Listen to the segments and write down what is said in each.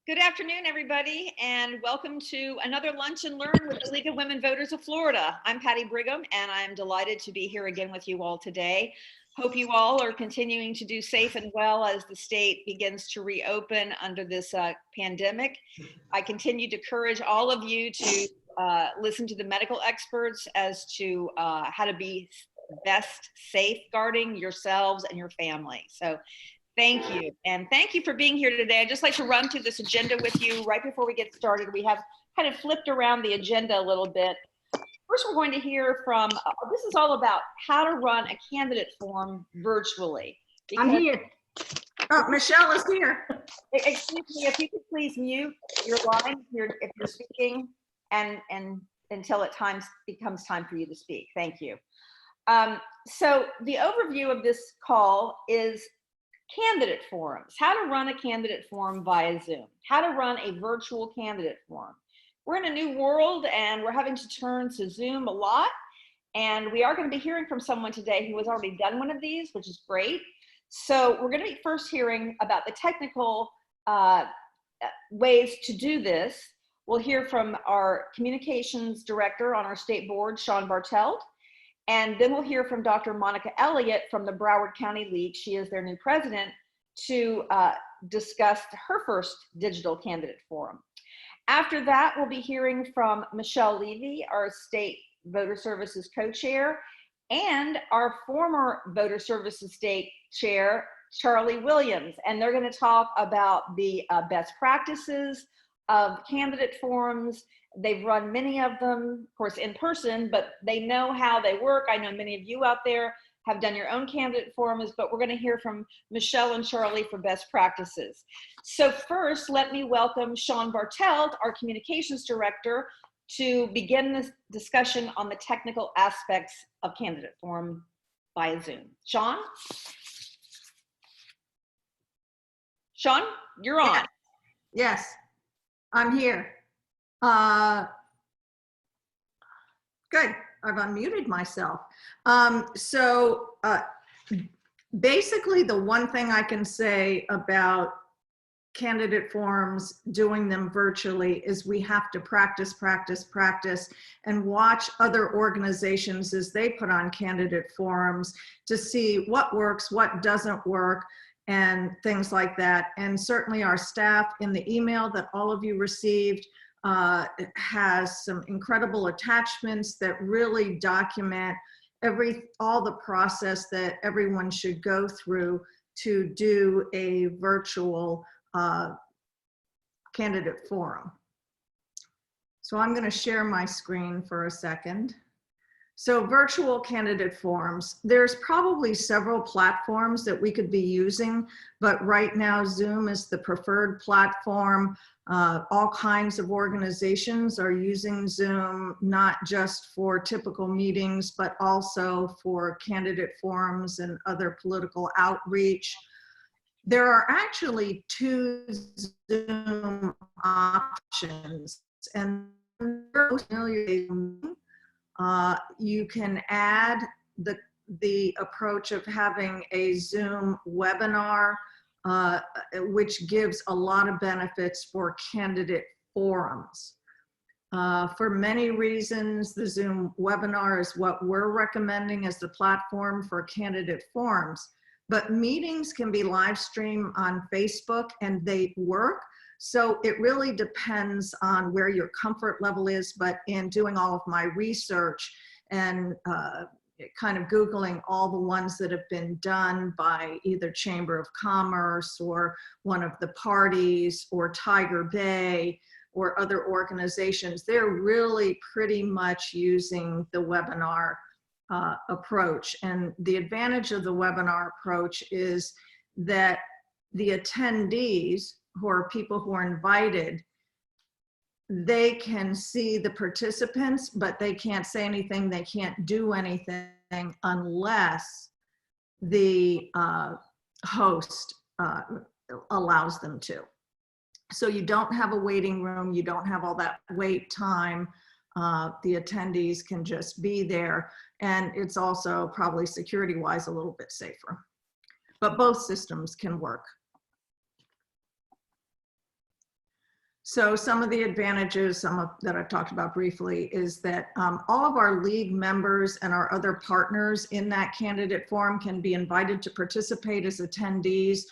Good afternoon, everybody, and welcome to another Lunch and Learn with the League of Women Voters of Florida. I'm Patty Brigham, and I'm delighted to be here again with you all today. Hope you all are continuing to do safe and well as the state begins to reopen under this pandemic. I continue to encourage all of you to listen to the medical experts as to how to be best safeguarding yourselves and your family. So thank you. And thank you for being here today. I'd just like to run through this agenda with you right before we get started. We have kind of flipped around the agenda a little bit. First, we're going to hear from, this is all about how to run a candidate form virtually. I'm here. Oh, Michelle is here. Excuse me, if you could please mute your line if you're speaking and until it becomes time for you to speak. Thank you. So the overview of this call is candidate forums, how to run a candidate forum via Zoom, how to run a virtual candidate forum. We're in a new world and we're having to turn to Zoom a lot. And we are going to be hearing from someone today who has already done one of these, which is great. So we're going to be first hearing about the technical ways to do this. We'll hear from our communications director on our state board, Sean Bartelt. And then we'll hear from Dr. Monica Elliott from the Broward County League. She is their new president, to discuss her first digital candidate forum. After that, we'll be hearing from Michelle Levy, our state voter services co-chair, and our former voter services state chair, Charlie Williams. And they're going to talk about the best practices of candidate forums. They've run many of them, of course, in person, but they know how they work. I know many of you out there have done your own candidate forums, but we're going to hear from Michelle and Charlie for best practices. So first, let me welcome Sean Bartelt, our communications director, to begin this discussion on the technical aspects of candidate forum via Zoom. Sean? Sean, you're on. Yes, I'm here. Good, I've unmuted myself. Basically the one thing I can say about candidate forums, doing them virtually, is we have to practice and watch other organizations as they put on candidate forums to see what works, what doesn't work, and things like that. And certainly our staff, in the email that all of you received, has some incredible attachments that really document all the process that everyone should go through to do a virtual candidate forum. So I'm going to share my screen for a second. So virtual candidate forums, there's probably several platforms that we could be using, but right now Zoom is the preferred platform. All kinds of organizations are using Zoom, not just for typical meetings, but also for candidate forums and other political outreach. There are actually 2 Zoom options, and you can add the approach of having a Zoom webinar, which gives a lot of benefits for candidate forums. For many reasons, the Zoom webinar is what we're recommending as the platform for candidate forums. But meetings can be live streamed on Facebook and they work. So it really depends on where your comfort level is, but in doing all of my research and kind of Googling all the ones that have been done by either Chamber of Commerce or one of the parties or Tiger Bay or other organizations, they're really pretty much using the webinar approach. And the advantage of the webinar approach is that the attendees, who are people who are invited, they can see the participants, but they can't say anything, they can't do anything unless the host allows them to. So you don't have a waiting room, you don't have all that wait time. The attendees can just be there, and it's also probably security-wise a little bit safer. But both systems can work. So some of the advantages, that I've talked about briefly, is that all of our league members and our other partners in that candidate forum can be invited to participate as attendees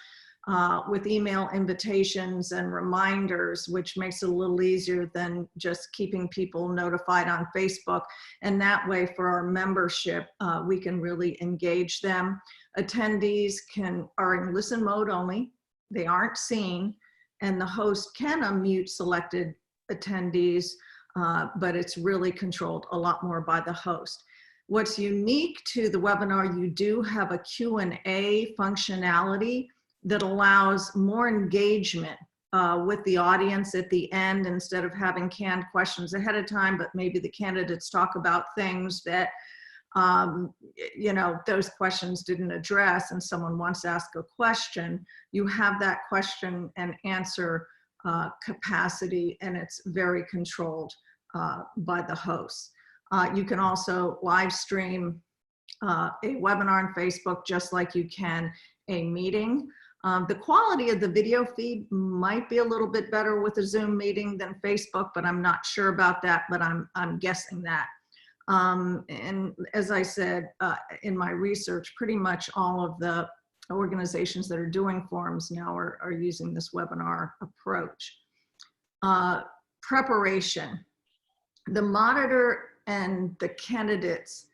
with email invitations and reminders, which makes it a little easier than just keeping people notified on Facebook. And that way, for our membership, we can really engage them. Attendees are in listen mode only. They aren't seen. And the host can unmute selected attendees, but it's really controlled a lot more by the host. What's unique to the webinar, you do have a Q&A functionality that allows more engagement with the audience at the end, instead of having canned questions ahead of time, but maybe the candidates talk about things that you know, those questions didn't address, and someone wants to ask a question. You have that question and answer capacity, and it's very controlled by the host. You can also live stream a webinar on Facebook just like you can a meeting. The quality of the video feed might be a little bit better with a Zoom meeting than Facebook, but I'm not sure about that, but I'm guessing that. And as I said in my research, pretty much all of the organizations that are doing forums now are using this webinar approach. Preparation. The monitor and the candidates,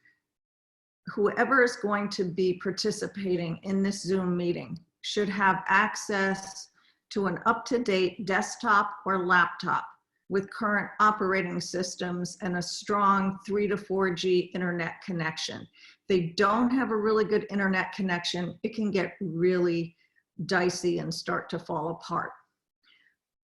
whoever is going to be participating in this Zoom meeting, should have access to an up-to-date desktop or laptop with current operating systems and a strong 3 to 4G internet connection. If they don't have a really good internet connection, it can get really dicey and start to fall apart.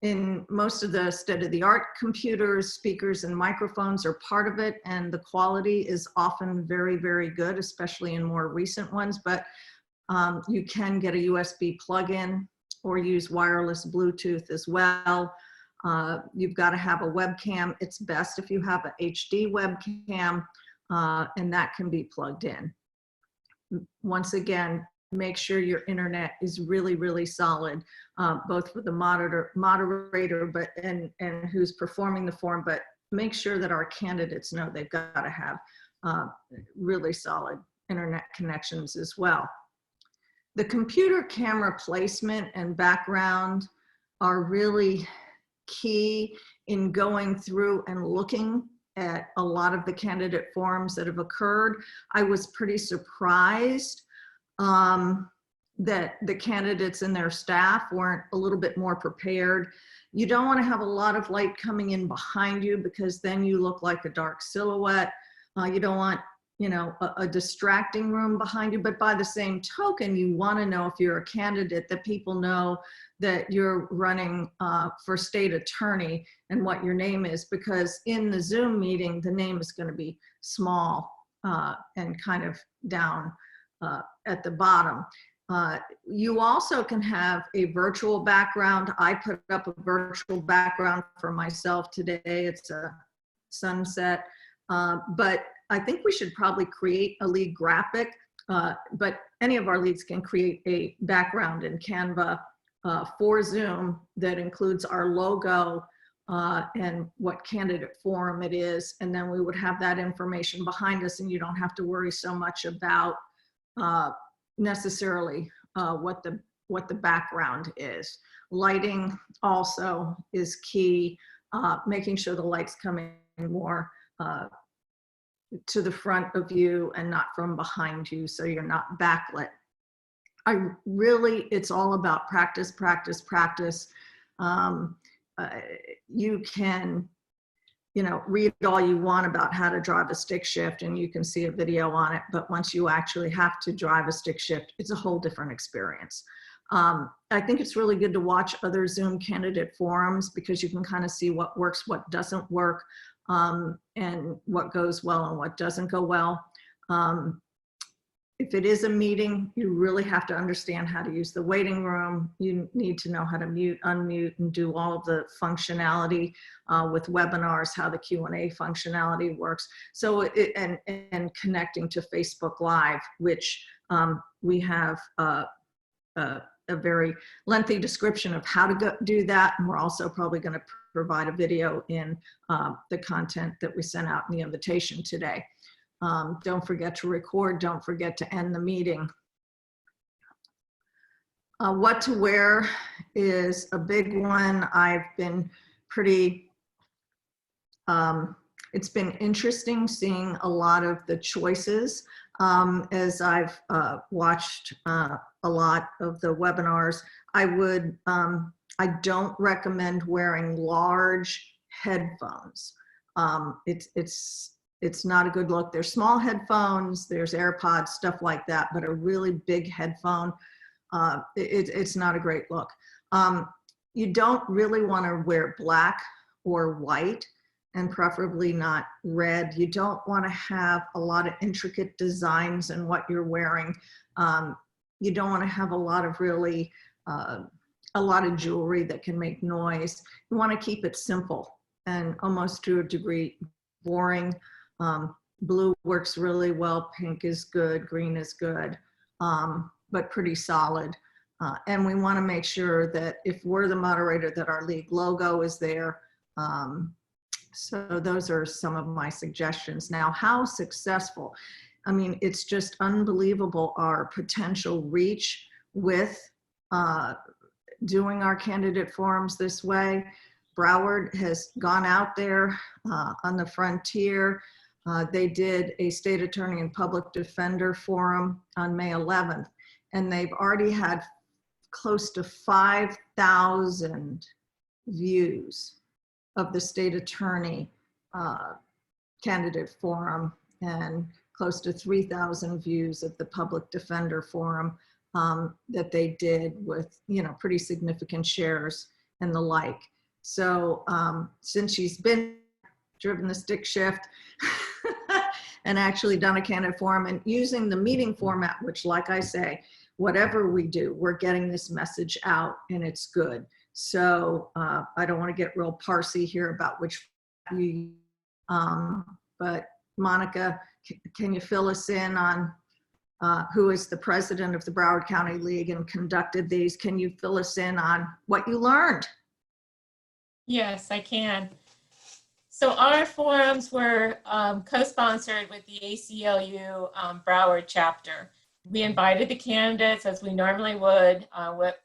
In most of the state-of-the-art computers, speakers and microphones are part of it, and the quality is often very, very good, especially in more recent ones, but you can get a USB plug-in or use wireless Bluetooth as well. You've got to have a webcam. It's best if you have an HD webcam, and that can be plugged in. Once again, make sure your internet is really, really solid, both for the moderator but and who's performing the forum, but make sure that our candidates know they've got to have really solid internet connections as well. The computer camera placement and background are really key in going through and looking at a lot of the candidate forums that have occurred. I was pretty surprised that the candidates and their staff weren't a little bit more prepared. You don't want to have a lot of light coming in behind you, because then you look like a dark silhouette. You don't want, you know, a distracting room behind you, but by the same token, you want to know, if you're a candidate, that people know that you're running for state attorney and what your name is, because in the Zoom meeting, the name is going to be small and kind of down at the bottom. You also can have a virtual background. I put up a virtual background for myself today. It's a sunset, but I think we should probably create a league graphic, but any of our leagues can create a background in Canva for Zoom that includes our logo and what candidate forum it is. And then we would have that information behind us, and you don't have to worry so much about necessarily what the background is. Lighting also is key, making sure the light's coming more to the front of you and not from behind you, so you're not backlit. It's all about practice, practice, practice. You can, you know, read all you want about how to drive a stick shift, and you can see a video on it, but once you actually have to drive a stick shift, it's a whole different experience. I think it's really good to watch other Zoom candidate forums, because you can kind of see what works, what doesn't work, and what goes well and what doesn't go well. If it is a meeting, you really have to understand how to use the waiting room. You need to know how to mute, unmute, and do all of the functionality with webinars, how the Q&A functionality works. So, and connecting to Facebook Live, which we have a very lengthy description of how to do that. And we're also probably going to provide a video in the content that we sent out in the invitation today. Don't forget to record. Don't forget to end the meeting. What to wear is a big one. I've been pretty, it's been interesting seeing a lot of the choices as I've watched a lot of the webinars. I don't recommend wearing large headphones. It's not a good look. There's small headphones, there's AirPods, stuff like that, but a really big headphone, it's not a great look. You don't really want to wear black or white, and preferably not red. You don't want to have a lot of intricate designs in what you're wearing. You don't want to have a lot of really, a lot of jewelry that can make noise. You want to keep it simple and almost to a degree boring. Blue works really well, pink is good, green is good, but pretty solid. And we want to make sure that if we're the moderator, that our league logo is there. So those are some of my suggestions. Now, how successful? I mean, it's just unbelievable our potential reach with doing our candidate forums this way. Broward has gone out there on the frontier. They did a state attorney and public defender forum on May 11th, and they've already had close to 5,000 views of the state attorney candidate forum and close to 3,000 views of the public defender forum that they did with, you know, pretty significant shares and the like. So since she's been driven the stick shift and actually done a candidate forum and using the meeting format, which, like I say, whatever we do, we're getting this message out and it's good. So I don't want to get real parsy here about which you, but Monica, can you fill us in on who is the president of the Broward County League and conducted these? Can you fill us in on what you learned? Yes, I can. So our forums were co-sponsored with the ACLU Broward chapter. We invited the candidates as we normally would.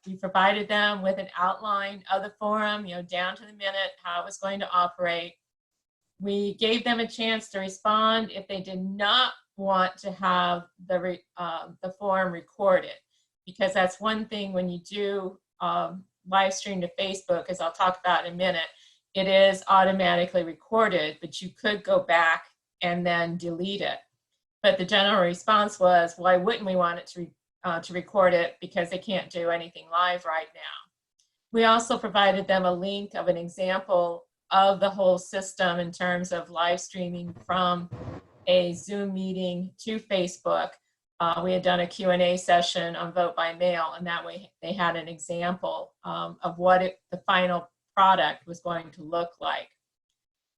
We provided them with an outline of the forum, you know, down to the minute, how it was going to operate. We gave them a chance to respond if they did not want to have the forum recorded, because that's one thing when you do live stream to Facebook, as I'll talk about in a minute, it is automatically recorded, but you could go back and then delete it. But the general response was, why wouldn't we want it to record it, because they can't do anything live right now. We also provided them a link of an example of the whole system in terms of live streaming from a Zoom meeting to Facebook. We had done a Q&A session on vote by mail, and that way they had an example of what the final product was going to look like.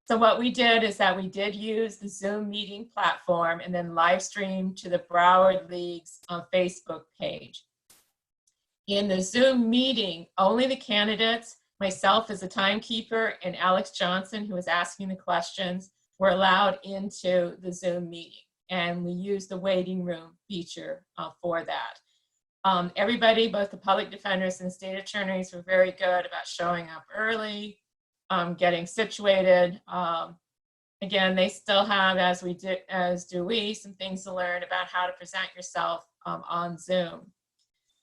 So what we did is that we did use the Zoom meeting platform and then live stream to the Broward League's Facebook page. In the Zoom meeting, only the candidates, myself as a timekeeper, and Alex Johnson, who was asking the questions, were allowed into the Zoom meeting. And we used the waiting room feature for that. Everybody, both the public defenders and state attorneys, were very good about showing up early, getting situated. Again, they still have, as do we, some things to learn about how to present yourself on Zoom.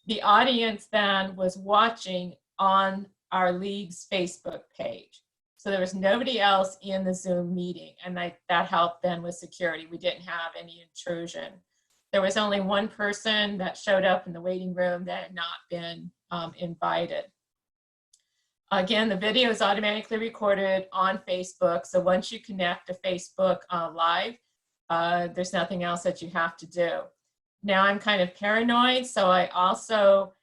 The audience then was watching on our league's Facebook page. So there was nobody else in the Zoom meeting, and that helped then with security. We didn't have any intrusion. There was only one person that showed up in the waiting room that had not been invited. Again, the video is automatically recorded on Facebook. So once you connect to Facebook Live, there's nothing else that you have to do. Now I'm kind of paranoid, so I also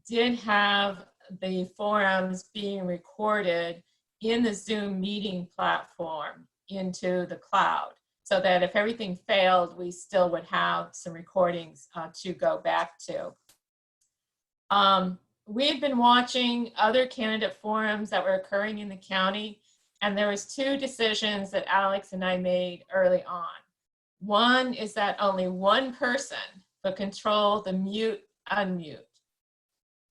did have the forums being recorded in the Zoom meeting platform into the cloud, so that if everything failed, we still would have some recordings to go back to. we had been watching other candidate forums that were occurring in the county, and there was two decisions that Alex and I made early on. One is that only one person would control the mute, unmute.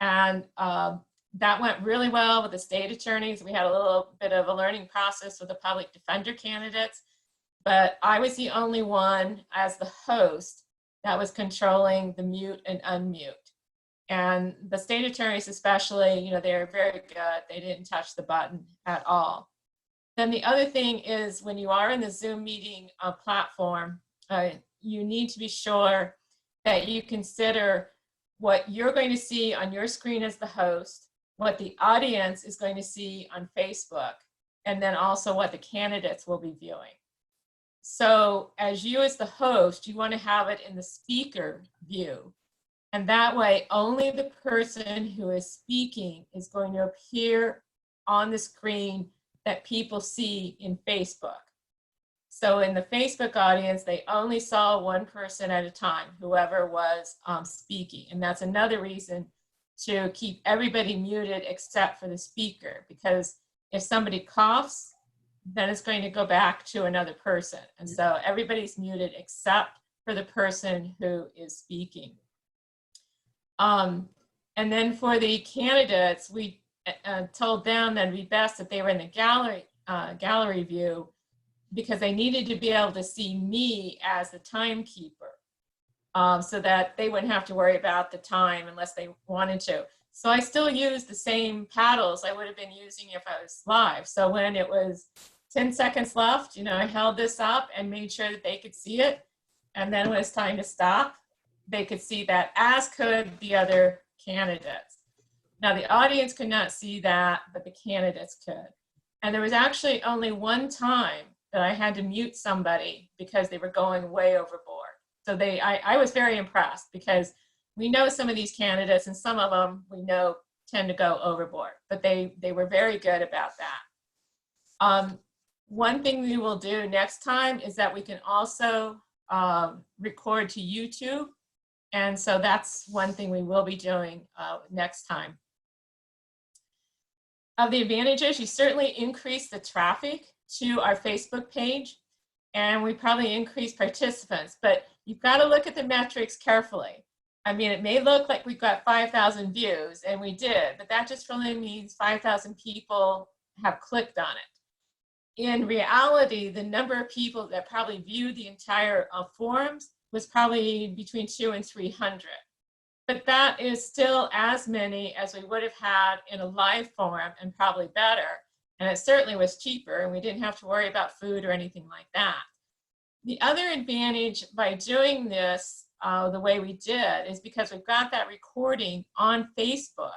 And that went really well with the state attorneys. We had a little bit of a learning process with the public defender candidates, but I was the only one as the host that was controlling the mute and unmute. And the state attorneys especially, you know, they're very good. They didn't touch the button at all. Then the other thing is when you are in the Zoom meeting platform, you need to be sure that you consider what you're going to see on your screen as the host, what the audience is going to see on Facebook, and then also what the candidates will be viewing. So as you as the host, you want to have it in the speaker view. And that way, only the person who is speaking is going to appear on the screen that people see in Facebook. So in the Facebook audience, they only saw one person at a time, whoever was speaking. And that's another reason to keep everybody muted except for the speaker, because if somebody coughs, then it's going to go back to another person. And so everybody's muted except for the person who is speaking. And then for the candidates, we told them that it'd be best if they were in the gallery view, because they needed to be able to see me as the timekeeper, so that they wouldn't have to worry about the time unless they wanted to. So I still use the same paddles I would have been using if I was live. So when it was 10 seconds left, you know, I held this up and made sure that they could see it. And then when it's time to stop, they could see that, as could the other candidates. Now the audience could not see that, but the candidates could. And there was actually only one time that I had to mute somebody because they were going way overboard. So I was very impressed, because we know some of these candidates, and some of them we know tend to go overboard, but they were very good about that. One thing we will do next time is that we can also record to YouTube. And so that's one thing we will be doing next time. Of the advantages, you certainly increase the traffic to our Facebook page, and we probably increase participants, but you've got to look at the metrics carefully. I mean, it may look like we've got 5,000 views, and we did, but that just really means 5,000 people have clicked on it. In reality, the number of people that probably viewed the entire forums was probably between 200 and 300. But that is still as many as we would have had in a live forum, and probably better. And it certainly was cheaper, and we didn't have to worry about food or anything like that. The other advantage by doing this the way we did is because we've got that recording on Facebook.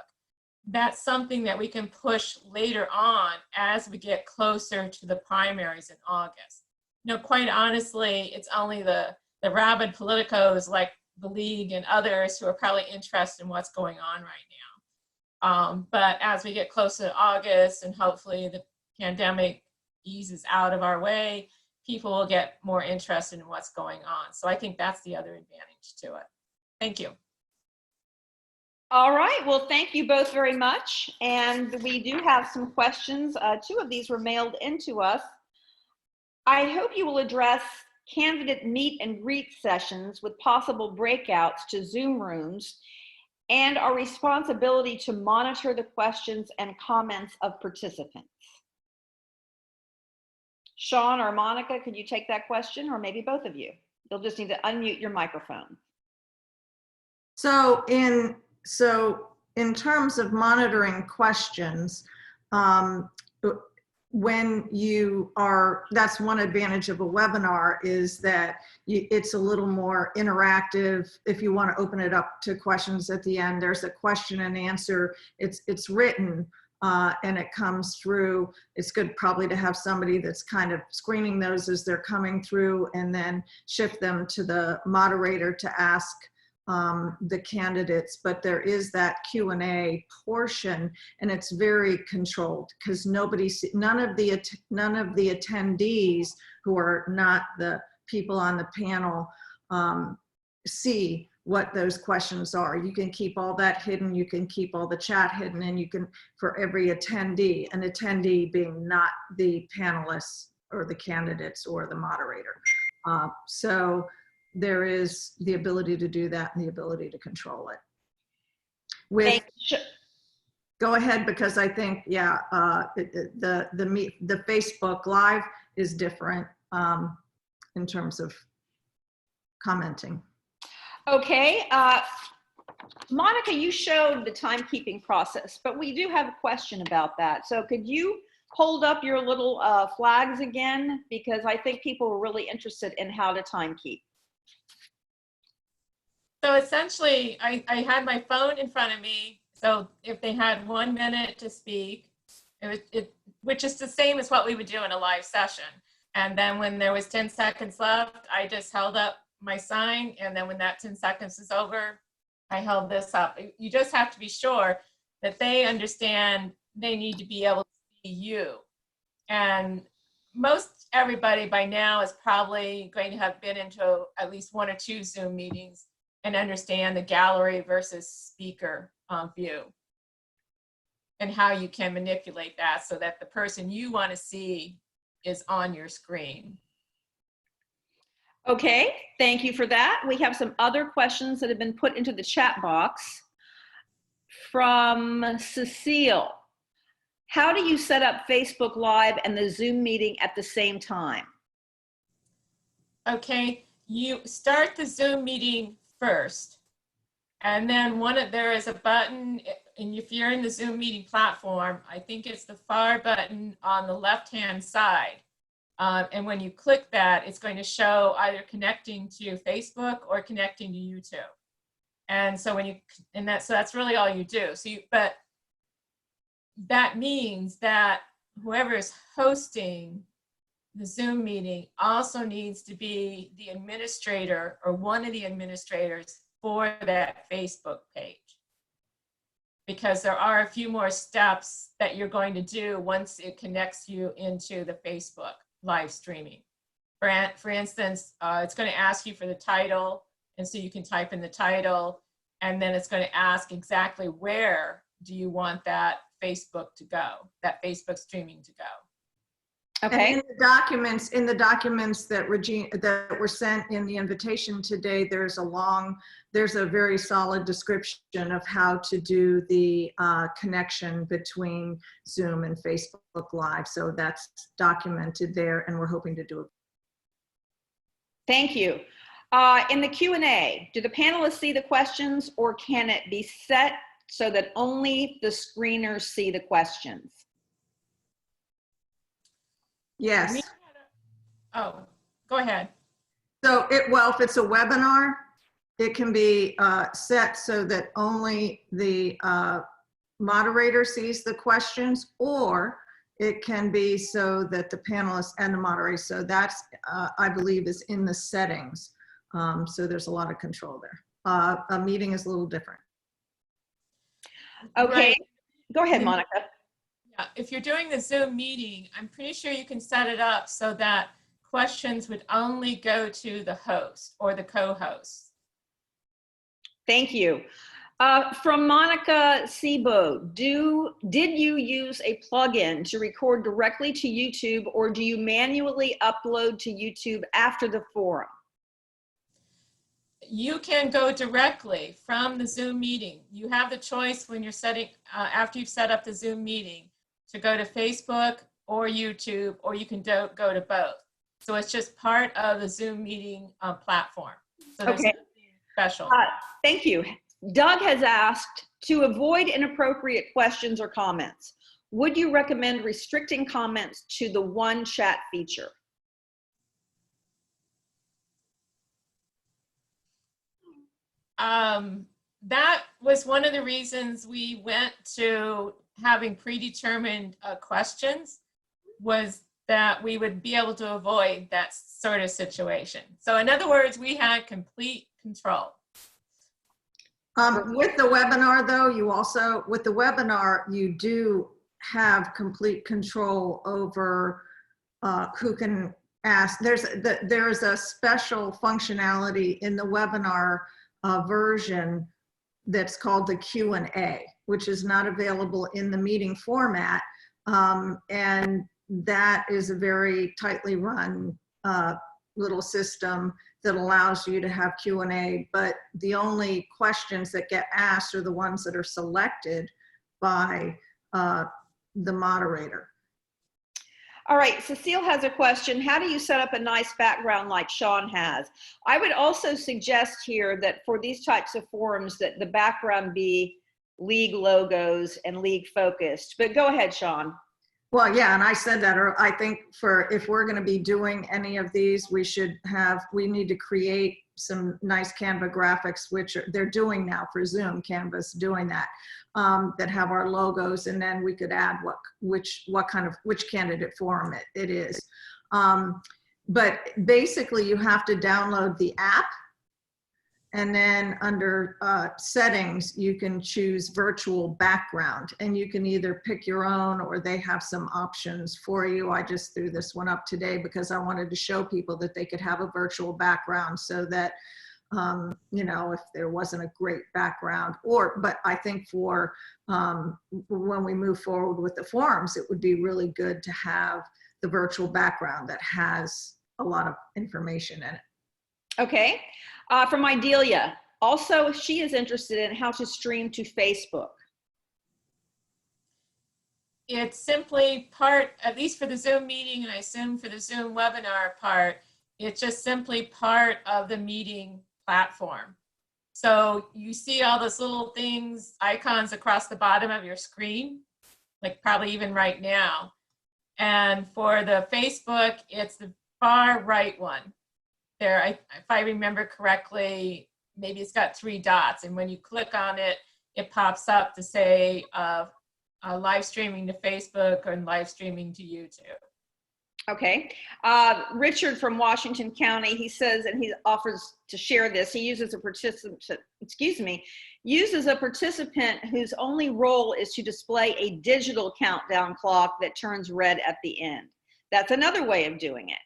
That's something that we can push later on as we get closer to the primaries in August. You know, quite honestly, it's only the rabid politicos like the League and others who are probably interested in what's going on right now. But as we get closer to August and hopefully the pandemic eases out of our way, people will get more interested in what's going on. So I think that's the other advantage to it. Thank you. All right, well, thank you both very much. And we do have some questions. 2 of these were mailed into us. I hope you will address candidate meet and greet sessions with possible breakouts to Zoom rooms, and our responsibility to monitor the questions and comments of participants. Sean or Monica, could you take that question, or maybe both of you? You'll just need to unmute your microphone. So in terms of monitoring questions, when you are, that's one advantage of a webinar, is that it's a little more interactive. If you want to open it up to questions at the end, there's a question and answer. It's written and it comes through. It's good probably to have somebody that's kind of screening those as they're coming through, and then shift them to the moderator to ask the candidates. But there is that Q&A portion, and it's very controlled, because none of the attendees who are not the people on the panel see what those questions are. You can keep all that hidden, you can keep all the chat hidden, and you can, for every attendee, an attendee being not the panelists or the candidates or the moderator. So there is the ability to do that and the ability to control it. With, go ahead, because I think, yeah, the Facebook Live is different in terms of commenting. Okay, Monica, you showed the timekeeping process, but we do have a question about that. So could you hold up your little flags again? Because I think people were really interested in how to timekeep. So essentially, I had my phone in front of me. So if they had 1 minute to speak, which is the same as what we would do in a live session. And then when there was 10 seconds left, I just held up my sign. And then when that 10 seconds is over, I held this up. You just have to be sure that they understand they need to be able to see you. And most everybody by now is probably going to have been into at least 1 or 2 Zoom meetings and understand the gallery versus speaker view and how you can manipulate that so that the person you want to see is on your screen. Okay, thank you for that. We have some other questions that have been put into the chat box from Cecile. How do you set up Facebook Live and the Zoom meeting at the same time? Okay, you start the Zoom meeting first, and then there is a button, and if you're in the Zoom meeting platform, I think it's the far button on the left-hand side. And when you click that, it's going to show either connecting to Facebook or connecting to YouTube. And so so that's really all you do. But that means that whoever is hosting the Zoom meeting also needs to be the administrator or one of the administrators for that Facebook page, because there are a few more steps that you're going to do once it connects you into the Facebook live streaming. For instance, it's going to ask you for the title, and so you can type in the title, and then it's going to ask exactly where do you want that Facebook to go, that Facebook streaming to go. Okay. And in the documents that were sent in the invitation today, there's a very solid description of how to do the connection between Zoom and Facebook Live. So that's documented there, and we're hoping to do it. Thank you. In the Q&A, do the panelists see the questions, or can it be set so that only the screeners see the questions? Yes. Oh, go ahead. So if it's a webinar, it can be set so that only the moderator sees the questions, or it can be so that the panelists and the moderator. So that's, I believe, is in the settings. So there's a lot of control there. A meeting is a little different. Okay, Right. Go ahead, Monica. Yeah, if you're doing the Zoom meeting, I'm pretty sure you can set it up so that questions would only go to the host or the co-host. Thank you. From Monica Sebo, did you use a plugin to record directly to YouTube, or do you manually upload to YouTube after the forum? You can go directly from the Zoom meeting. You have the choice when you're setting, after you've set up the Zoom meeting, to go to Facebook or YouTube, or you can go to both. So it's just part of the Zoom meeting platform. So there's nothing special. Thank you. Doug has asked, to avoid inappropriate questions or comments, would you recommend restricting comments to the one chat feature? That was one of the reasons we went to having predetermined questions, was that we would be able to avoid that sort of situation. So in other words, we had complete control. With the webinar, though, with the webinar, you do have complete control over who can ask. There is a special functionality in the webinar version that's called the Q&A, which is not available in the meeting format. And that is a very tightly run little system that allows you to have Q&A, but the only questions that get asked are the ones that are selected by the moderator. All right, Cecile has a question. How do you set up a nice background like Sean has? I would also suggest here that for these types of forums that the background be league logos and league focused, but go ahead, Sean. Well, yeah, and I said that, or I think if we're going to be doing any of these, we need to create some nice Canva graphics, which they're doing now for Zoom. Canva's doing that, that have our logos, and then we could add which candidate forum it is. But basically, you have to download the app, and then under settings, you can choose virtual background, and you can either pick your own or they have some options for you. I just threw this one up today because I wanted to show people that they could have a virtual background so that, you know, if there wasn't a great background but I think for when we move forward with the forums, it would be really good to have the virtual background that has a lot of information in it. Okay. From Idelia, also she is interested in how to stream to Facebook. It's simply part, at least for the Zoom meeting, and I assume for the Zoom webinar part, it's just simply part of the meeting platform. So you see all those little things, icons across the bottom of your screen, like probably even right now. And for the Facebook, it's the far right one. There, if I remember correctly, maybe it's got 3 dots, and when you click on it, it pops up to say live streaming to Facebook and live streaming to YouTube. Okay. Richard from Washington County, he says, and he offers to share this, he uses a participant, whose only role is to display a digital countdown clock that turns red at the end. That's another way of doing it.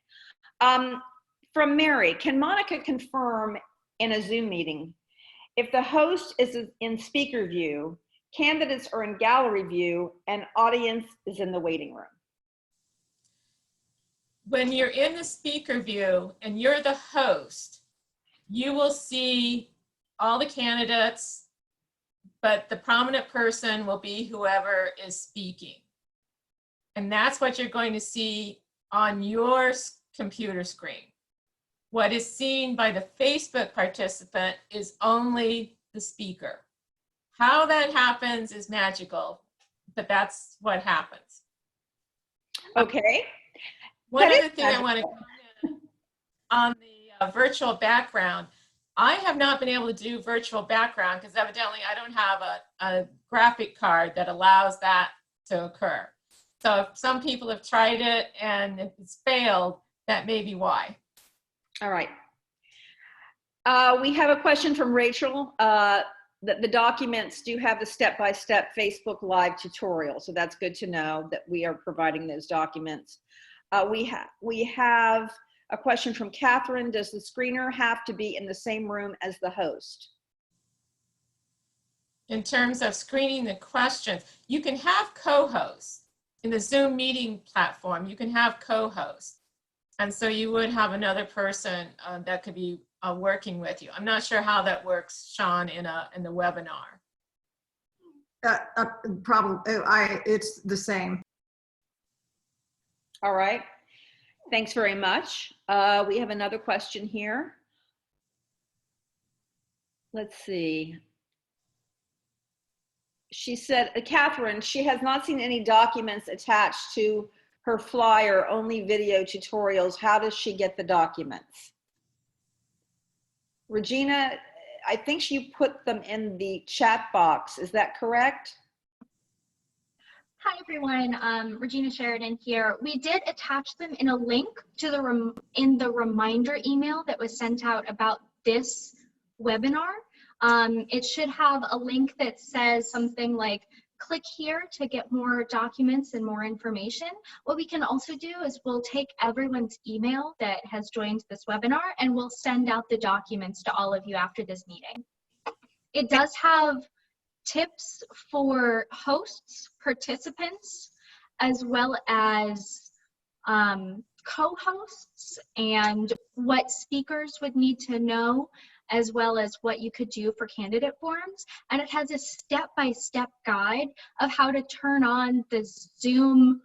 From Mary, can Monica confirm in a Zoom meeting, if the host is in speaker view, candidates are in gallery view, and audience is in the waiting room? When you're in the speaker view and you're the host, you will see all the candidates, but the prominent person will be whoever is speaking. And that's what you're going to see on your computer screen. What is seen by the Facebook participant is only the speaker. How that happens is magical, but that's what happens. Okay. One other thing I want to comment on the virtual background, I have not been able to do virtual background because evidently I don't have a graphic card that allows that to occur. So if some people have tried it and if it's failed, that may be why. All right. We have a question from Rachel that the documents do have the step-by-step Facebook Live tutorial. So that's good to know that we are providing those documents. We have a question from Catherine. Does the screener have to be in the same room as the host? In terms of screening the questions, you can have co-hosts. In the Zoom meeting platform, you can have co-hosts. And so you would have another person that could be working with you. I'm not sure how that works, Sean, in the webinar. It's the same. All right. Thanks very much. We have another question here. Let's see. She said, Catherine, she has not seen any documents attached to her flyer, only video tutorials. How does she get the documents? Regina, I think she put them in the chat box. Is that correct? Hi everyone, Regina Sheridan here. We did attach them in a link to the reminder email that was sent out about this webinar. It should have a link that says something like, click here to get more documents and more information. What we can also do is we'll take everyone's email that has joined this webinar and we'll send out the documents to all of you after this meeting. It does have tips for hosts, participants, as well as co-hosts, and what speakers would need to know, as well as what you could do for candidate forums. And it has a step-by-step guide of how to turn on the Zoom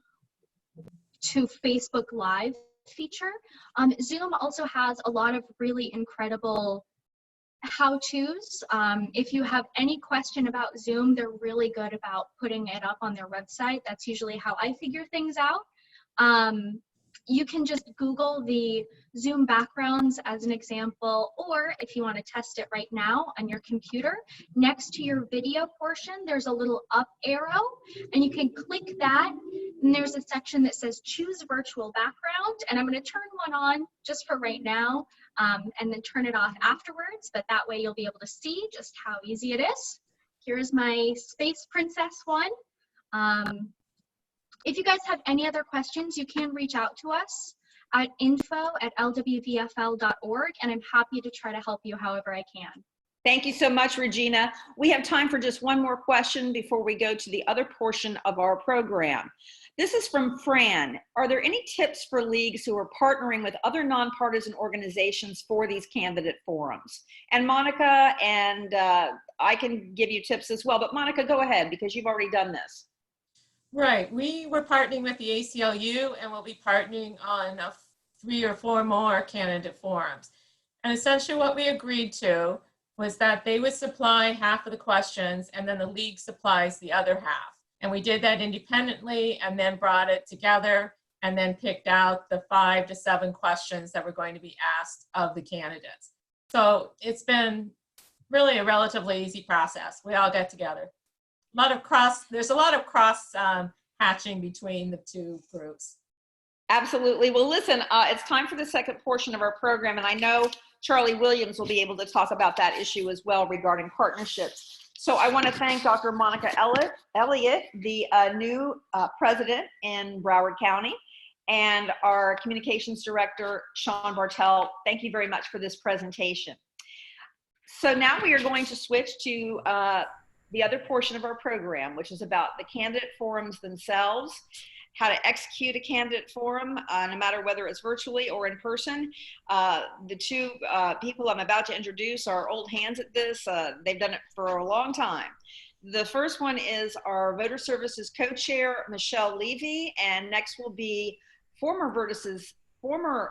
to Facebook Live feature. Zoom also has a lot of really incredible how-tos. If you have any question about Zoom, they're really good about putting it up on their website. That's usually how I figure things out. You can just Google the Zoom backgrounds as an example, or if you want to test it right now on your computer, next to your video portion, there's a little up arrow, and you can click that, and there's a section that says choose virtual background, and I'm going to turn one on just for right now, and then turn it off afterwards, but that way you'll be able to see just how easy it is. Here's my Space Princess one. If you guys have any other questions, you can reach out to us at info@lwvfl.org, and I'm happy to try to help you however I can. Thank you so much, Regina. We have time for just one more question before we go to the other portion of our program. This is from Fran. Are there any tips for leagues who are partnering with other nonpartisan organizations for these candidate forums? And Monica, and I can give you tips as well, but Monica, go ahead because you've already done this. Right. We were partnering with the ACLU, and we'll be partnering on 3 or 4 more candidate forums. And essentially what we agreed to was that they would supply half of the questions, and then the league supplies the other half. And we did that independently, and then brought it together, and then picked out the 5 to 7 questions that were going to be asked of the candidates. So it's been really a relatively easy process. We all got together. There's a lot of cross hatching between the two groups. Absolutely. Well, listen, it's time for the second portion of our program, and I know Charlie Williams will be able to talk about that issue as well regarding partnerships. So I want to thank Dr. Monica Elliott, the new president in Broward County, and our communications director, Sean Bartell. Thank you very much for this presentation. So now we are going to switch to the other portion of our program, which is about the candidate forums themselves, how to execute a candidate forum, no matter whether it's virtually or in person. The two people I'm about to introduce are old hands at this. They've done it for a long time. The first one is our Voter Services Co-Chair, Michelle Levy, and next will be former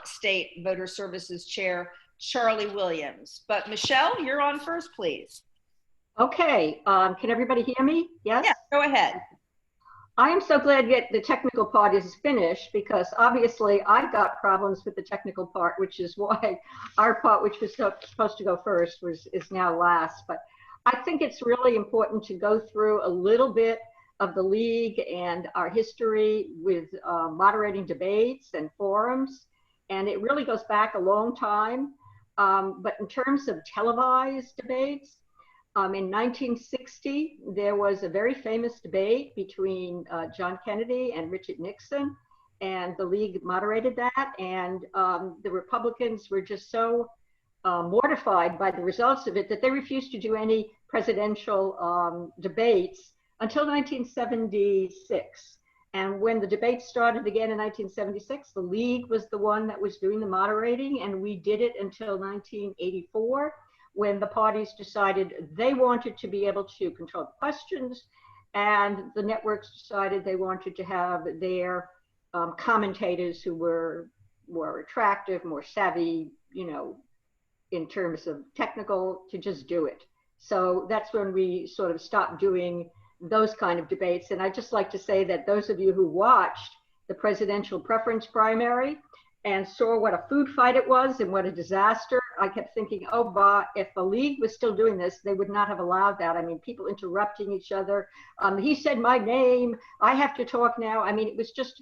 State Voter Services Chair, Charlie Williams. But Michelle, you're on first, please. Okay, can everybody hear me? Yes? Yeah, go ahead. I am so glad that the technical part is finished, because obviously I got problems with the technical part, which is why our part, which was supposed to go first, is now last. But I think it's really important to go through a little bit of the league and our history with moderating debates and forums. And it really goes back a long time. But in terms of televised debates, in 1960, there was a very famous debate between John Kennedy and Richard Nixon, and the league moderated that. And the Republicans were just so mortified by the results of it that they refused to do any presidential debates until 1976. And when the debate started again in 1976, the league was the one that was doing the moderating, and we did it until 1984. When the parties decided they wanted to be able to control the questions, and the networks decided they wanted to have their commentators who were more attractive, more savvy, you know, in terms of technical, to just do it. So that's when we sort of stopped doing those kind of debates. And I'd just like to say that those of you who watched the presidential preference primary and saw what a food fight it was and what a disaster, I kept thinking, oh, bah, if the league was still doing this, they would not have allowed that. I mean, people interrupting each other. He said my name, I have to talk now. I mean, it was just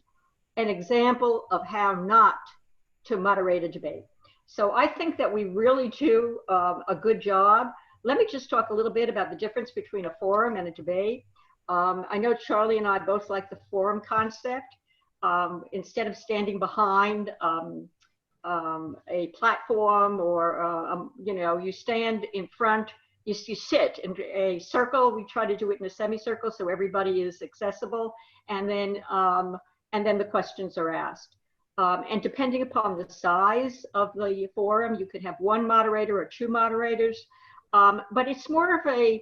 an example of how not to moderate a debate. So I think that we really do a good job. Let me just talk a little bit about the difference between a forum and a debate. I know Charlie and I both like the forum concept. Instead of standing behind a platform or, you know, you stand in front you sit in a circle. We try to do it in a semicircle so everybody is accessible, and then the questions are asked. And depending upon the size of the forum, you could have one moderator or two moderators, but it's more of a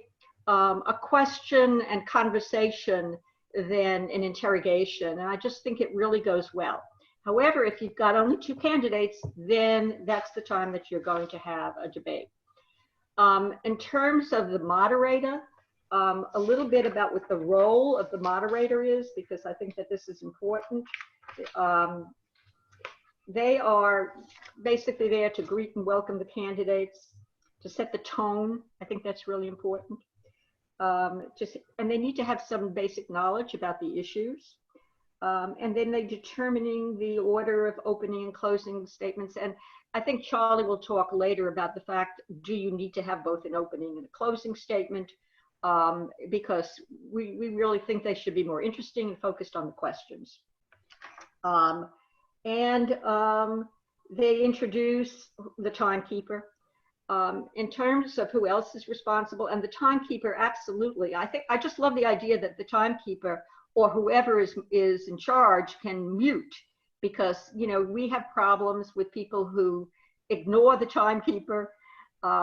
question and conversation than an interrogation, and I just think it really goes well. However, if you've got only two candidates, then that's the time that you're going to have a debate. In terms of the moderator, a little bit about what the role of the moderator is, because I think that this is important. They are basically there to greet and welcome the candidates, to set the tone. I think that's really important. And they need to have some basic knowledge about the issues. And then they're determining the order of opening and closing statements. And I think Charlie will talk later about the fact, do you need to have both an opening and a closing statement? Because we really think they should be more interesting and focused on the questions. They introduce the timekeeper. In terms of who else is responsible, and the timekeeper, absolutely. I just love the idea that the timekeeper or whoever is in charge can mute, because, you know, we have problems with people who ignore the timekeeper,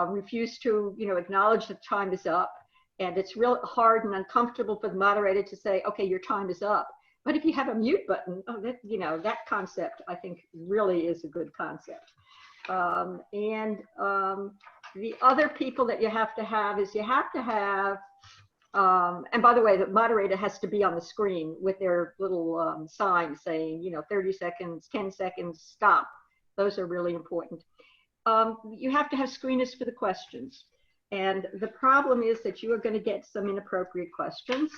refuse to, you know, acknowledge that time is up. And it's real hard and uncomfortable for the moderator to say, okay, your time is up. But if you have a mute button, oh, that, you know, that concept, I think, really is a good concept. The other people that you have to have is and by the way, the moderator has to be on the screen with their little sign saying, you know, 30 seconds, 10 seconds, stop. Those are really important. You have to have screeners for the questions. And the problem is that you are going to get some inappropriate questions,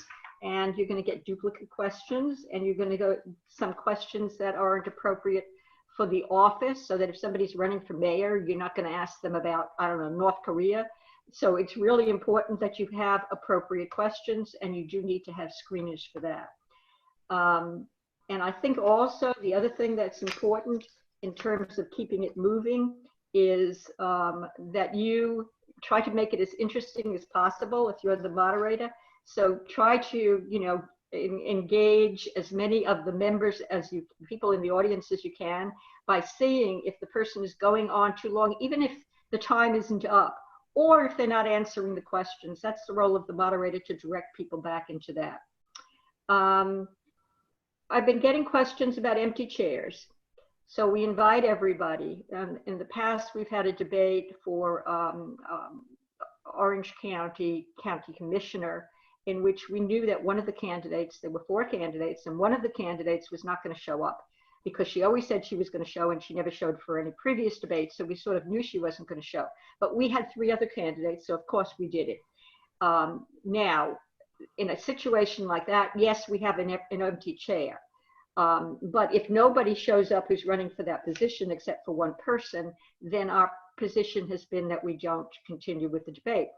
and you're going to get duplicate questions, and you're going to go some questions that aren't appropriate for the office, so that if somebody's running for mayor, you're not going to ask them about, I don't know, North Korea. So it's really important that you have appropriate questions, and you do need to have screeners for that. And I think also the other thing that's important in terms of keeping it moving is that you try to make it as interesting as possible if you're the moderator. So try to, you know, engage as many of the members as you, people in the audience as you can, by seeing if the person is going on too long, even if the time isn't up, or if they're not answering the questions. That's the role of the moderator, to direct people back into that. I've been getting questions about empty chairs. So we invite everybody. In the past, we've had a debate for Orange County Commissioner, in which we knew that one of the candidates, there were 4 candidates, and one of the candidates was not going to show up, because she always said she was going to show, and she never showed for any previous debates. So we sort of knew she wasn't going to show. But we had 3 other candidates, so of course we did it. Now, in a situation like that, yes, we have an empty chair. But if nobody shows up who's running for that position except for one person, then our position has been that we don't continue with the debate.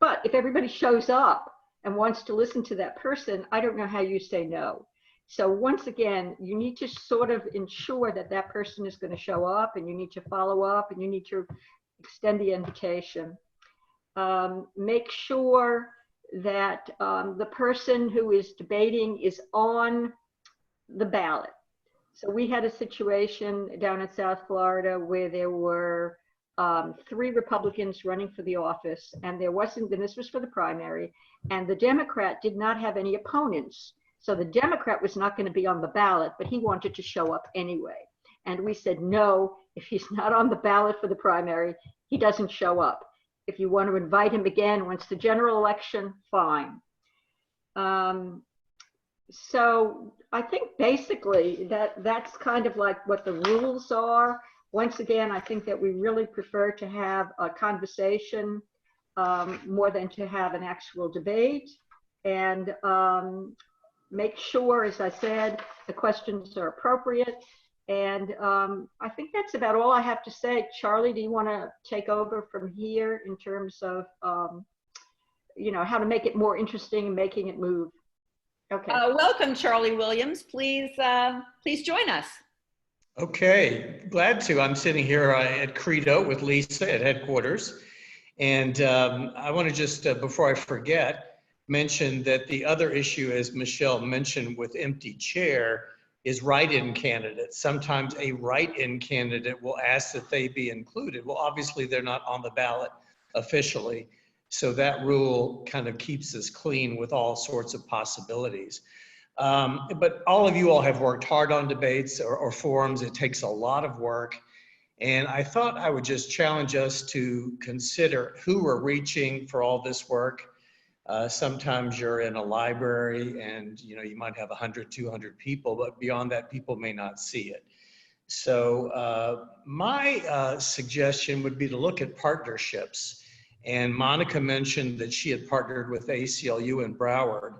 But if everybody shows up and wants to listen to that person, I don't know how you say no. So once again, you need to sort of ensure that that person is going to show up, and you need to follow up, and you need to extend the invitation. Make sure that the person who is debating is on the ballot. So we had a situation down in South Florida where there were 3 Republicans running for the office, and there wasn't, and this was for the primary, and the Democrat did not have any opponents. So the Democrat was not going to be on the ballot, but he wanted to show up anyway. And we said, no, if he's not on the ballot for the primary, he doesn't show up. If you want to invite him again once the general election, fine. So I think basically that's kind of like what the rules are. Once again, I think that we really prefer to have a conversation more than to have an actual debate. And make sure, as I said, the questions are appropriate. And I think that's about all I have to say. Charlie, do you want to take over from here in terms of, you know, how to make it more interesting and making it move? Okay. Welcome, Charlie Williams. Please join us. Okay, glad to. I'm sitting here at Credo with Lisa at headquarters. And I want to just, before I forget, mention that the other issue, as Michelle mentioned with empty chair, is write-in candidates. Sometimes a write-in candidate will ask that they be included. Well, obviously they're not on the ballot officially. So that rule kind of keeps us clean with all sorts of possibilities. But all of you all have worked hard on debates or forums. It takes a lot of work. And I thought I would just challenge us to consider who we're reaching for all this work. Sometimes you're in a library and you might have 100, 200 people, but beyond that, people may not see it. So my suggestion would be to look at partnerships. And Monica mentioned that she had partnered with ACLU in Broward,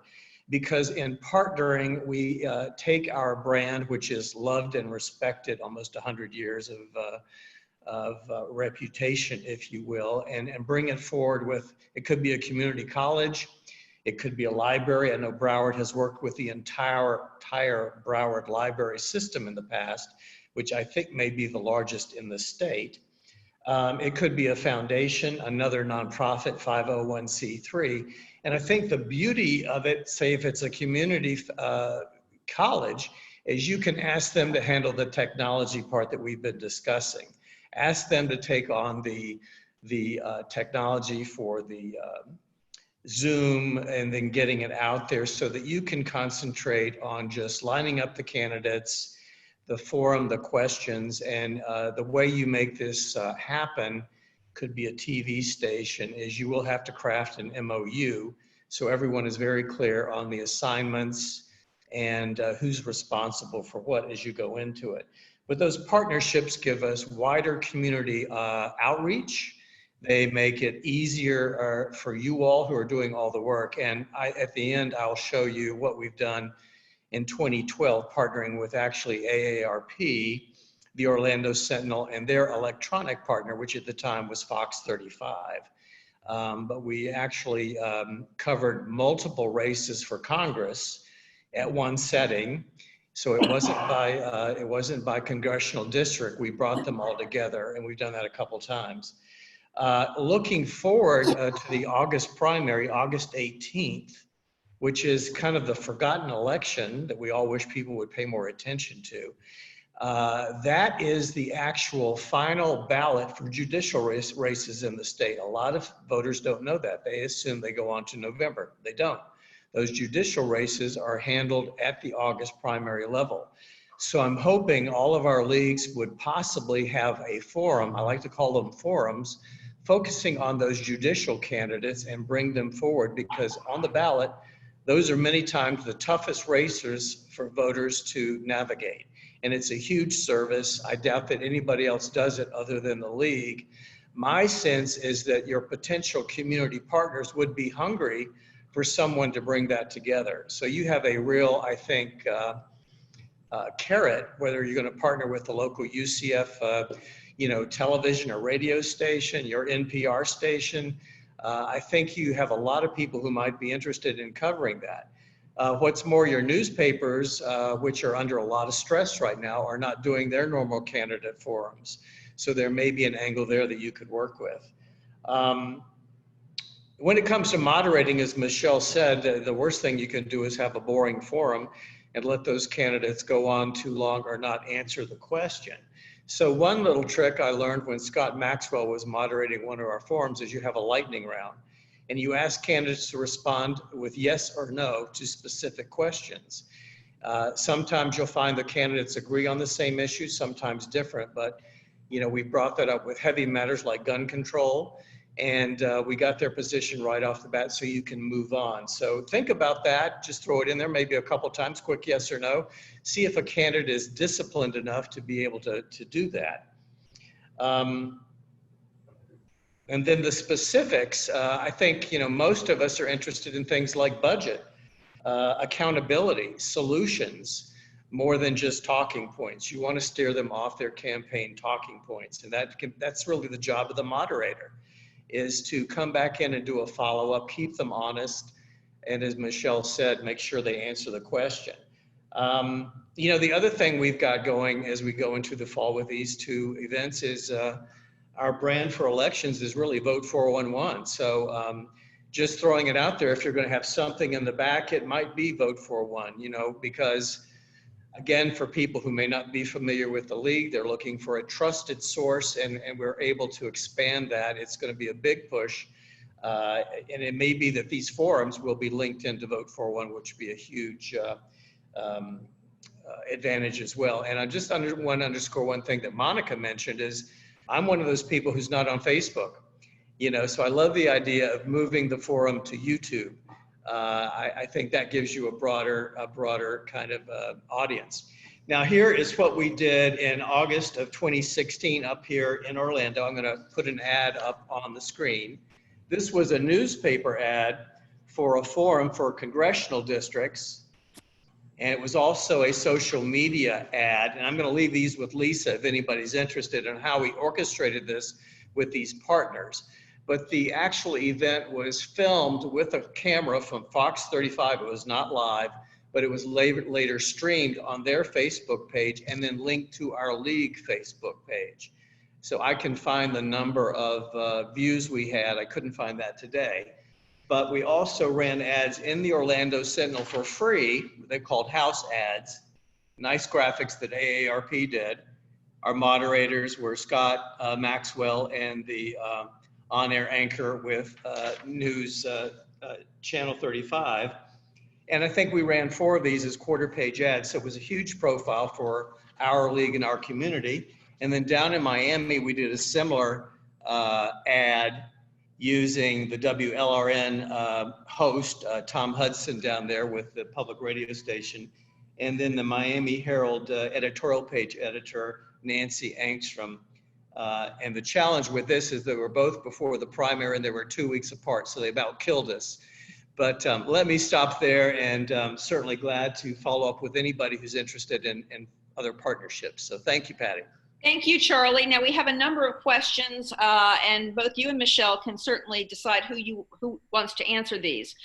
because in partnering, we take our brand, which is loved and respected, almost 100 years of reputation, if you will, and bring it forward with, it could be a community college, it could be a library. I know Broward has worked with the entire Broward library system in the past, which I think may be the largest in the state. It could be a foundation, another nonprofit, 501c3. And I think the beauty of it, say if it's a community college, is you can ask them to handle the technology part that we've been discussing. Ask them to take on the technology for the Zoom and then getting it out there so that you can concentrate on just lining up the candidates, the forum, the questions, and the way you make this happen could be a TV station, is you will have to craft an MOU so everyone is very clear on the assignments and who's responsible for what as you go into it. But those partnerships give us wider community outreach. They make it easier for you all who are doing all the work. And at the end, I'll show you what we've done in 2012, partnering with actually AARP, the Orlando Sentinel, and their electronic partner, which at the time was Fox 35. But we actually covered multiple races for Congress at one setting. So it wasn't by congressional district. We brought them all together, and we've done that a couple times. Looking forward to the August primary, August 18th, which is kind of the forgotten election that we all wish people would pay more attention to. That is the actual final ballot for judicial races in the state. A lot of voters don't know that. They assume they go on to November. They don't. Those judicial races are handled at the August primary level. So I'm hoping all of our leagues would possibly have a forum, I like to call them forums, focusing on those judicial candidates and bring them forward, because on the ballot, those are many times the toughest races for voters to navigate. And it's a huge service. I doubt that anybody else does it other than the league. My sense is that your potential community partners would be hungry for someone to bring that together. So you have a real, I think, carrot, whether you're going to partner with the local UCF, television or radio station, your NPR station. I think you have a lot of people who might be interested in covering that. What's more, your newspapers, which are under a lot of stress right now, are not doing their normal candidate forums. So there may be an angle there that you could work with. When it comes to moderating, as Michelle said, the worst thing you can do is have a boring forum and let those candidates go on too long or not answer the question. So one little trick I learned when Scott Maxwell was moderating one of our forums is you have a lightning round, and you ask candidates to respond with yes or no to specific questions. Sometimes you'll find the candidates agree on the same issue, sometimes different, but we brought that up with heavy matters like gun control, and we got their position right off the bat so you can move on. So think about that, just throw it in there maybe a couple times, quick yes or no. See if a candidate is disciplined enough to be able to do that. And then the specifics, I think most of us are interested in things like budget, accountability, solutions, more than just talking points. You want to steer them off their campaign talking points, and that's really the job of the moderator, is to come back in and do a follow-up, keep them honest, and as Michelle said, make sure they answer the question. The other thing we've got going as we go into the fall with these two events is our brand for elections is really vote 411. So just throwing it out there, if you're going to have something in the back, it might be vote 411, you know, because again, for people who may not be familiar with the league, they're looking for a trusted source, and we're able to expand that. It's going to be a big push. And it may be that these forums will be linked into Vote 411, which would be a huge advantage as well. And I just want to underscore one thing that Monica mentioned is I'm one of those people who's not on Facebook, you know, so I love the idea of moving the forum to YouTube. I think that gives you a broader kind of audience. Now here is what we did in August of 2016 up here in Orlando. I'm going to put an ad up on the screen. This was a newspaper ad for a forum for congressional districts. And it was also a social media ad. And I'm going to leave these with Lisa if anybody's interested in how we orchestrated this with these partners. But the actual event was filmed with a camera from Fox 35. It was not live, but it was later streamed on their Facebook page and then linked to our league Facebook page. So I can find the number of views we had. I couldn't find that today. But we also ran ads in the Orlando Sentinel for free. They're called house ads. Nice graphics that AARP did. Our moderators were Scott Maxwell and the on-air anchor with News Channel 35. And I think we ran 4 of these as quarter-page ads. So it was a huge profile for our league and our community. And then down in Miami, we did a similar ad using the WLRN host, Tom Hudson down there with the public radio station, and then the Miami Herald editorial page editor, Nancy Angstrom. And the challenge with this is they were both before the primary and they were 2 weeks apart, so they about killed us. But let me stop there, and certainly glad to follow up with anybody who's interested in other partnerships. So thank you, Patty. Thank you, Charlie. Now we have a number of questions, and both you and Michelle can certainly decide who wants to answer these.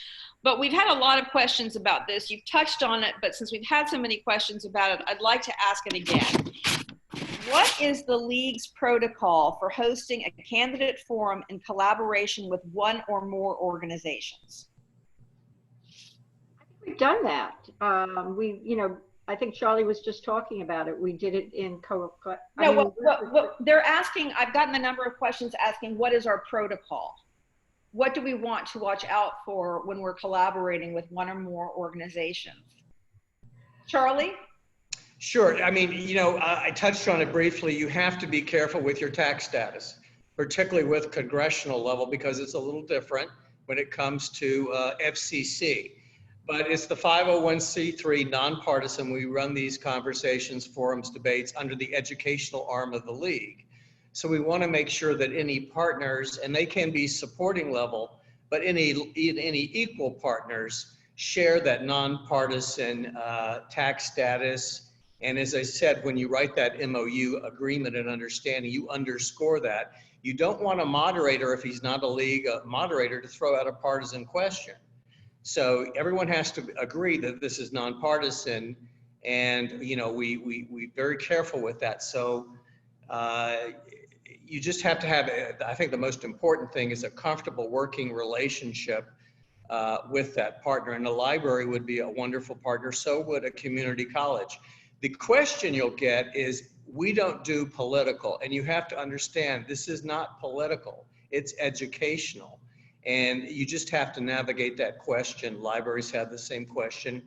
But we've had a lot of questions about this. You've touched on it, but since we've had so many questions about it, I'd like to ask it again. What is the league's protocol for hosting a candidate forum in collaboration with one or more organizations? I think we've done that. I think Charlie was just talking about it. We did it in what they're asking, I've gotten a number of questions asking, what is our protocol? What do we want to watch out for when we're collaborating with one or more organizations? Charlie? Sure. I mean, you know, I touched on it briefly. You have to be careful with your tax status, particularly with congressional level, because it's a little different when it comes to FCC. But it's the 501c3 nonpartisan. We run these conversations, forums, debates under the educational arm of the league. So we want to make sure that any partners, and they can be supporting level, but any equal partners share that nonpartisan tax status. And as I said, when you write that MOU agreement and understanding, you underscore that. You don't want a moderator, if he's not a league moderator, to throw out a partisan question. So everyone has to agree that this is nonpartisan, and you know we very careful with that. So you just have to have, I think the most important thing is a comfortable working relationship with that partner, and a library would be a wonderful partner. So would a community college. The question you'll get is, we don't do political, and you have to understand this is not political, it's educational. And you just have to navigate that question. Libraries have the same question.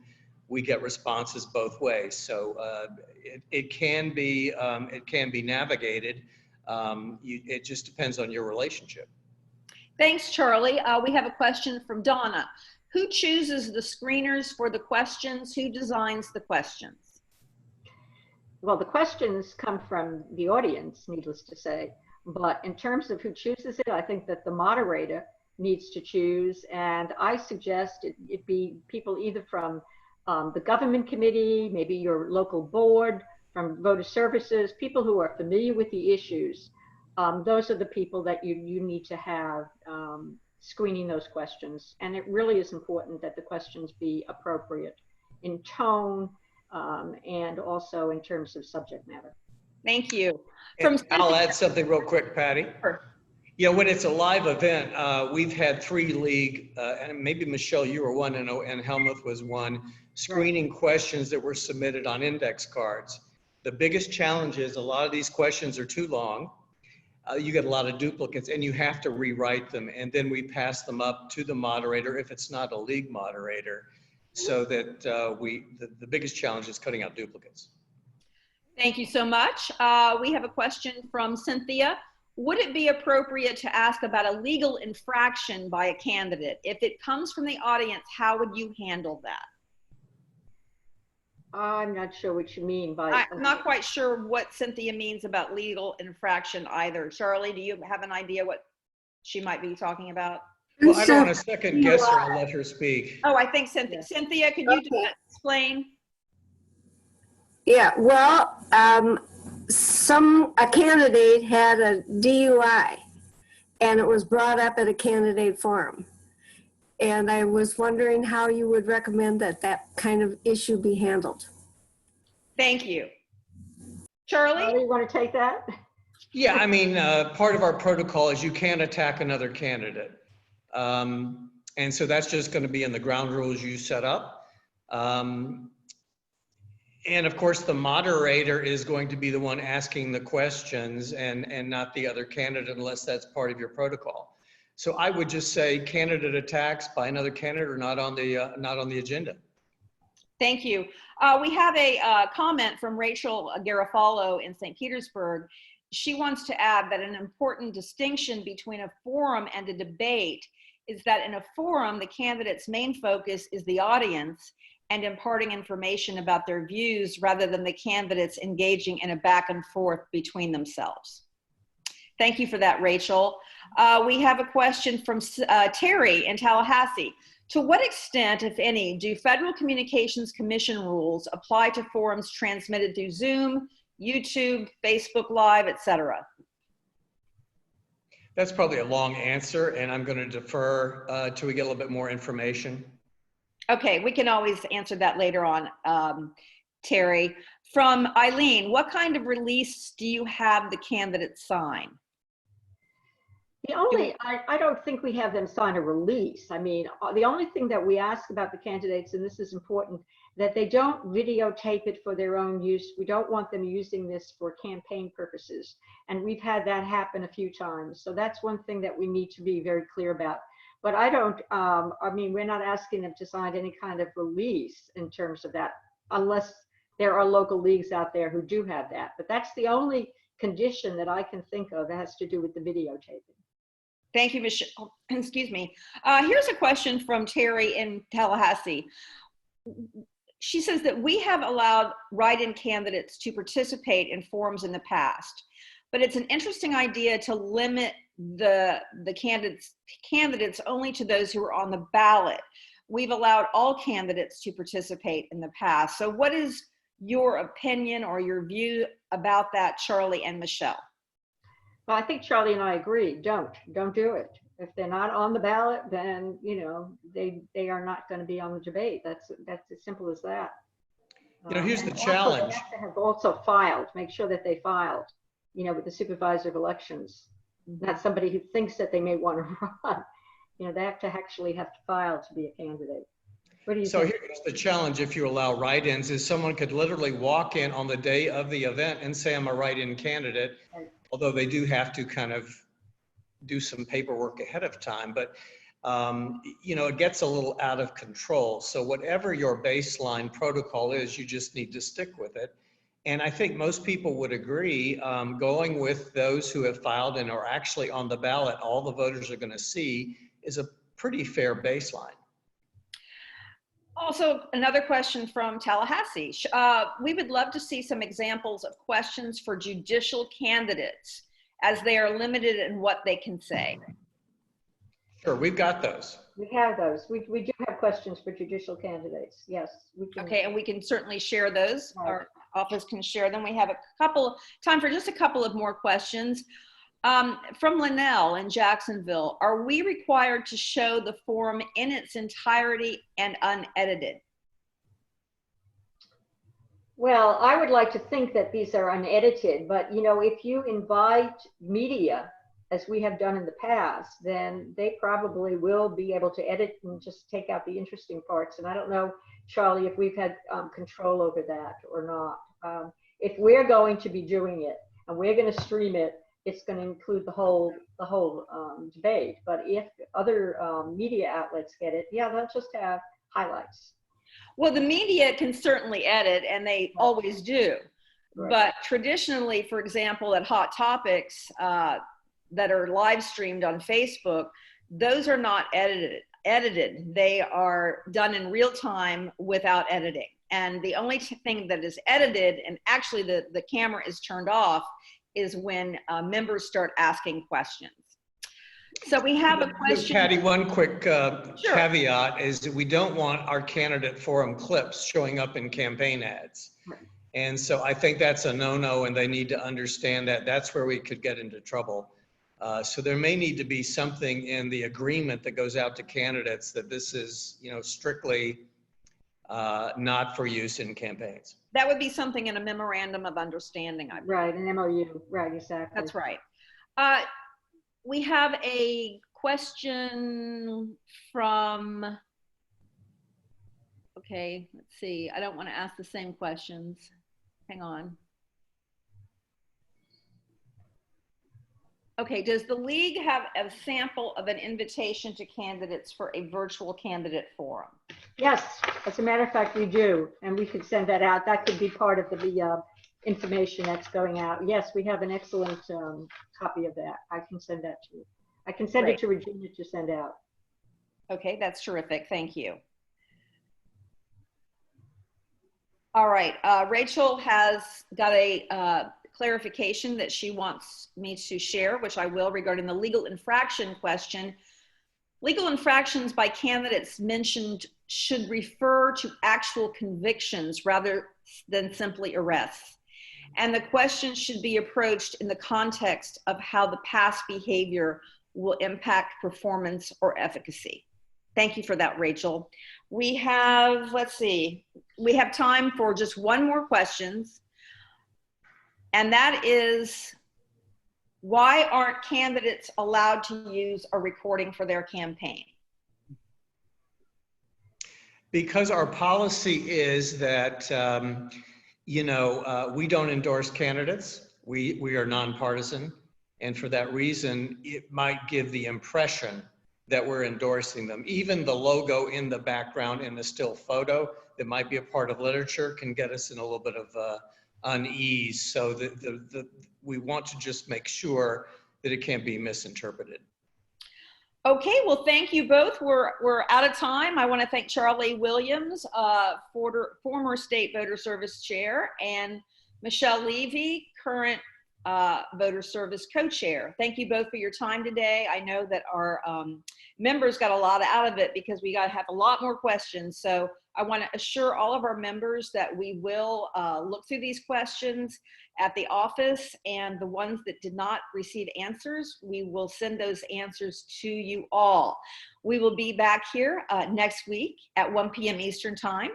We get responses both ways. So it can be navigated. It just depends on your relationship. Thanks, Charlie. We have a question from Donna. Who chooses the screeners for the questions? Who designs the questions? Well, the questions come from the audience, needless to say. But in terms of who chooses it, I think that the moderator needs to choose, and I suggest it be people either from the government committee, maybe your local board, from voter services, people who are familiar with the issues. Those are the people that you need to have screening those questions. And it really is important that the questions be appropriate in tone and also in terms of subject matter. Thank you. And I'll add something real quick, Patty. Sure. You know, when it's a live event, we've had 3 league, and maybe Michelle, you were one, and Helmuth was one, screening questions that were submitted on index cards. The biggest challenge is a lot of these questions are too long. You get a lot of duplicates and you have to rewrite them. And then we pass them up to the moderator if it's not a league moderator, so that the biggest challenge is cutting out duplicates. Thank you so much. We have a question from Cynthia. Would it be appropriate to ask about a legal infraction by a candidate? If it comes from the audience, how would you handle that? I'm not sure what you mean by. I'm not quite sure what Cynthia means about legal infraction either. Charlie, do you have an idea what she might be talking about? Well, I don't want to second guess her. I'll let her speak. Oh, I think Cynthia. Yes. Cynthia, can you explain? Yeah, well, a candidate had a DUI and it was brought up at a candidate forum. And I was wondering how you would recommend that that kind of issue be handled. Thank you. Charlie? You want to take that? Yeah, I mean, part of our protocol is you can't attack another candidate. And so that's just going to be in the ground rules you set up. And of course, the moderator is going to be the one asking the questions and not the other candidate unless that's part of your protocol. So I would just say candidate attacks by another candidate are not on the agenda. Thank you. We have a comment from Rachel Garofalo in St. Petersburg. She wants to add that an important distinction between a forum and a debate is that in a forum, the candidate's main focus is the audience and imparting information about their views rather than the candidates engaging in a back and forth between themselves. Thank you for that, Rachel. We have a question from Terry in Tallahassee. To what extent, if any, do Federal Communications Commission rules apply to forums transmitted through Zoom, YouTube, Facebook Live, etc.? That's probably a long answer, and I'm going to defer till we get a little bit more information. Okay, we can always answer that later on, Terry. From Eileen, what kind of release do you have the candidates sign? I don't think we have them sign a release. I mean, the only thing that we ask about the candidates, and this is important, that they don't videotape it for their own use. We don't want them using this for campaign purposes. And we've had that happen a few times. So that's one thing that we need to be very clear about. But I mean, we're not asking them to sign any kind of release in terms of that, unless there are local leagues out there who do have that. But that's the only condition that I can think of that has to do with the videotaping. Thank you, Michelle. Excuse me. Here's a question from Terry in Tallahassee. She says that we have allowed write-in candidates to participate in forums in the past, but it's an interesting idea to limit the candidates only to those who are on the ballot. We've allowed all candidates to participate in the past. So what is your opinion or your view about that, Charlie and Michelle? Well, I think Charlie and I agree. Don't do it. If they're not on the ballot, then they are not going to be on the debate. That's as simple as that. Here's the and challenge. Also, they have to have also filed. Make sure that they filed. With the supervisor of elections, not somebody who thinks that they may want to run. They have to actually have to file to be a candidate. What do you think? Here's the challenge if you allow write-ins is someone could literally walk in on the day of the event and say, I'm a write-in candidate, although they do have to kind of do some paperwork ahead of time. But, it gets a little out of control. So whatever your baseline protocol is, you just need to stick with it. And I think most people would agree, going with those who have filed and are actually on the ballot, all the voters are going to see is a pretty fair baseline. Also, another question from Tallahassee. We would love to see some examples of questions for judicial candidates, as they are limited in what they can say. Sure, we've got those. We have those. We do have questions for judicial candidates. Yes, we can. Okay, and we can certainly share those. Right. Our office can share them. We have time for just a couple of more questions. From Linnell in Jacksonville, are we required to show the forum in its entirety and unedited? Well, I would like to think that these are unedited, but you know, if you invite media, as we have done in the past, then they probably will be able to edit and just take out the interesting parts. And I don't know, Charlie, if we've had control over that or not. If we're going to be doing it and we're going to stream it, it's going to include the whole debate. But if other media outlets get it, yeah, they'll just have highlights. Well, the media can certainly edit, and they always do. Right. But traditionally, for example, at Hot Topics that are live streamed on Facebook, those are not edited. They are done in real time without editing. And the only thing that is edited, and actually the camera is turned off, is when members start asking questions. So we have a question. Patty, one quick caveat is that we don't want our candidate forum clips showing up in campaign ads. Right. And so I think that's a no-no, and they need to understand that. That's where we could get into trouble. So there may need to be something in the agreement that goes out to candidates that this is, you know, strictly not for use in campaigns. That would be something in a memorandum of understanding, I believe. Right, an MOU, right, exactly. That's right. We have a question from, okay, let's see. I don't want to ask the same questions. Hang on. Okay, does the league have a sample of an invitation to candidates for a virtual candidate forum? Yes, as a matter of fact, we do, and we could send that out. That could be part of the information that's going out. Yes, we have an excellent copy of that. I can send that to you. I can send it to Regina to send out. Okay, that's terrific. Thank you. All right, Rachel has got a clarification that she wants me to share, which I will, regarding the legal infraction question. Legal infractions by candidates mentioned should refer to actual convictions rather than simply arrests. And the question should be approached in the context of how the past behavior will impact performance or efficacy. Thank you for that, Rachel. We have, let's see, we have time for just one more question. And that is, why aren't candidates allowed to use a recording for their campaign? Because our policy is that, you know, we don't endorse candidates. We are nonpartisan. And for that reason, it might give the impression that we're endorsing them. Even the logo in the background in the still photo that might be a part of literature can get us in a little bit of unease. So we want to just make sure that it can't be misinterpreted. Okay, well, thank you both. We're out of time. I want to thank Charlie Williams, former State Voter Service Chair, and Michelle Levy, current Voter Service Co-Chair. Thank you both for your time today. I know that our members got a lot out of it because we got to have a lot more questions. So I want to assure all of our members that we will look through these questions at the office, and the ones that did not receive answers, we will send those answers to you all. We will be back here next week at 1 p.m. Eastern Time.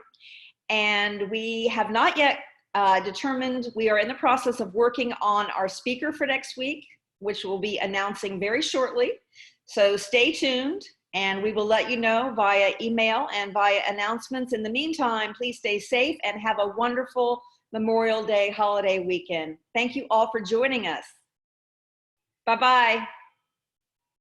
And we have not yet determined, we are in the process of working on our speaker for next week, which we'll be announcing very shortly. So stay tuned, and we will let you know via email and via announcements. In the meantime, please stay safe and have a wonderful Memorial Day holiday weekend. Thank you all for joining us. Bye-bye.